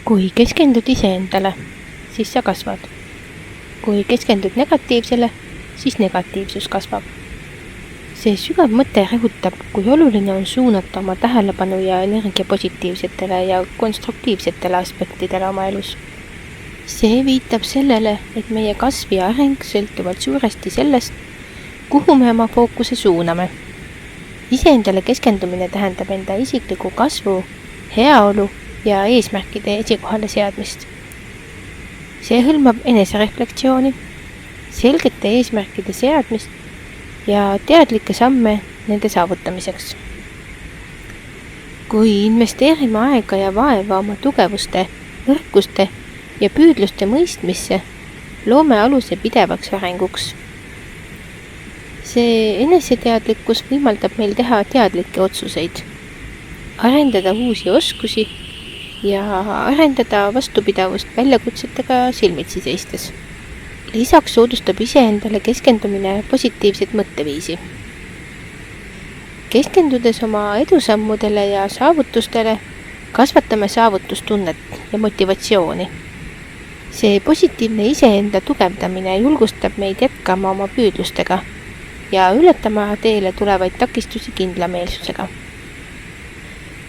Kui keskendud iseendale, siis sa kasvad. Kui keskendud negatiivsele, siis negatiivsus kasvab. See sügav mõte rõhutab, kui oluline on suunata oma tähelepanu ja energia positiivsetele ja konstruktiivsetele aspektidele oma elus. See viitab sellele, et meie kasv ja areng sõltuvad suuresti sellest, kuhu me oma fookuse suuname. Iseendale keskendumine tähendab enda isikliku kasvu, heaolu ja eesmärkide esikohale seadmist. See hõlmab enesereflektsiooni, selgete eesmärkide seadmist ja teadlikke samme nende saavutamiseks. Kui investeerime aega ja vaeva oma tugevuste, nõrkuste ja püüdluste mõistmisse, loome aluse pidevaks arenguks. See eneseteadlikkus võimaldab meil teha teadlikke otsuseid, arendada uusi oskusi ja arendada vastupidavust väljakutsetega silmitsi seistes. Lisaks soodustab iseendale keskendumine positiivset mõtteviisi. Keskendudes oma edusammudele ja saavutustele, kasvatame saavutustunnet ja motivatsiooni. See positiivne iseenda tugevdamine julgustab meid jätkama oma püüdlustega ja ületama teele tulevaid takistusi kindlameelsusega.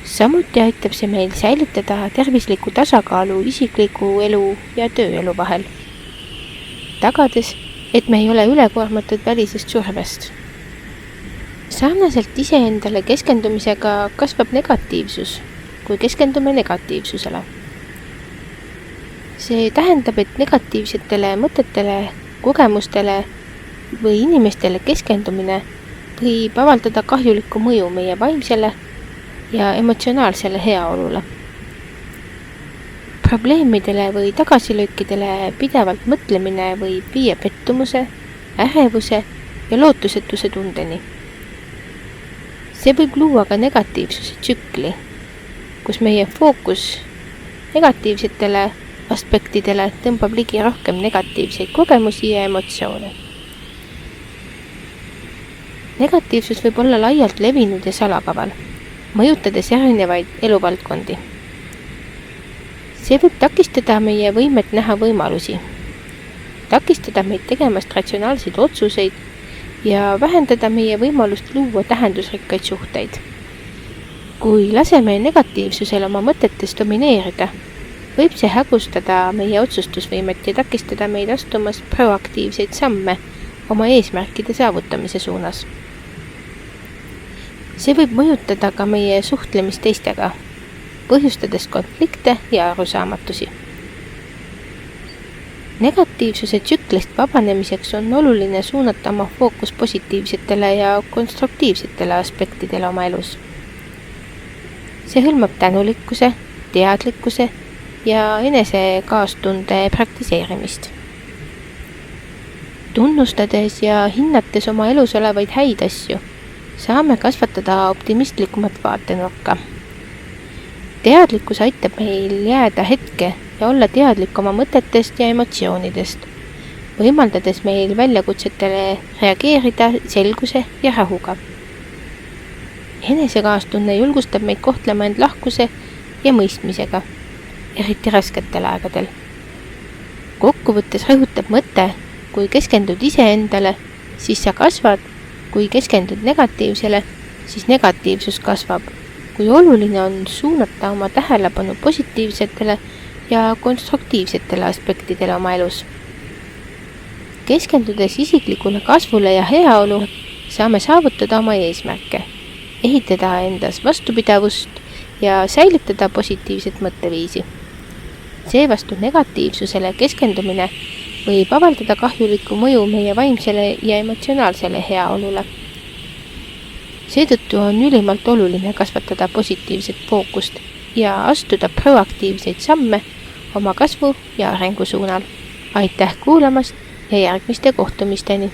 Samuti aitab see meil säilitada tervisliku tasakaalu isikliku elu ja tööelu vahel, tagades, et me ei ole ülekoormatud välisest survest. Sarnaselt iseendale keskendumisega kasvab negatiivsus, kui keskendume negatiivsusele. See tähendab, et negatiivsetele mõtetele, kogemustele või inimestele keskendumine võib avaldada kahjulikku mõju meie vaimsele ja emotsionaalsele heaolule. Probleemidele või tagasilöökidele pidevalt mõtlemine võib viia pettumuse, ärevuse ja lootusetuse tundeni. See võib luua ka negatiivsuse tsükli, kus meie fookus negatiivsetele aspektidele tõmbab ligi rohkem negatiivseid kogemusi ja emotsioone. Negatiivsus võib olla laialt levinud ja salakaval, mõjutades erinevaid eluvaldkondi. See võib takistada meie võimet näha võimalusi, takistada meid tegemast ratsionaalseid otsuseid ja vähendada meie võimalust luua tähendusrikkaid suhteid. Kui laseme negatiivsusel oma mõtetes domineerida, võib see hägustada meie otsustusvõimet ja takistada meid astumas proaktiivseid samme oma eesmärkide saavutamise suunas. See võib mõjutada ka meie suhtlemist teistega, põhjustades konflikte ja arusaamatusi. Negatiivsuse tsüklist vabanemiseks on oluline suunata oma fookus positiivsetele ja konstruktiivsetele aspektidele oma elus. See hõlmab tänulikkuse, teadlikkuse ja enesekaastunde praktiseerimist. Tunnustades ja hinnates oma elus olevaid häid asju, saame kasvatada optimistlikumat vaatenurka. Teadlikkus aitab meil jääda hetke ja olla teadlik oma mõtetest ja emotsioonidest, võimaldades meil väljakutsetele reageerida selguse ja rahuga. Enesekaastunne julgustab meid kohtlema end lahkuse ja mõistmisega, eriti rasketel aegadel. Kokkuvõttes rõhutab mõte, kui keskendud iseendale, siis sa kasvad, kui keskendud negatiivsele, siis negatiivsus kasvab. Kui oluline on suunata oma tähelepanu positiivsetele ja konstruktiivsetele aspektidele oma elus. Keskendudes isiklikule kasvule ja heaolu, saame saavutada oma eesmärke, ehitada endas vastupidavust ja säilitada positiivset mõtteviisi. Seevastu negatiivsusele keskendumine võib avaldada kahjulikku mõju meie vaimsele ja emotsionaalsele heaolule. Seetõttu on ülimalt oluline kasvatada positiivset fookust ja astuda proaktiivseid samme oma kasvu ja arengu suunal. Aitäh kuulamast ja järgmiste kohtumisteni!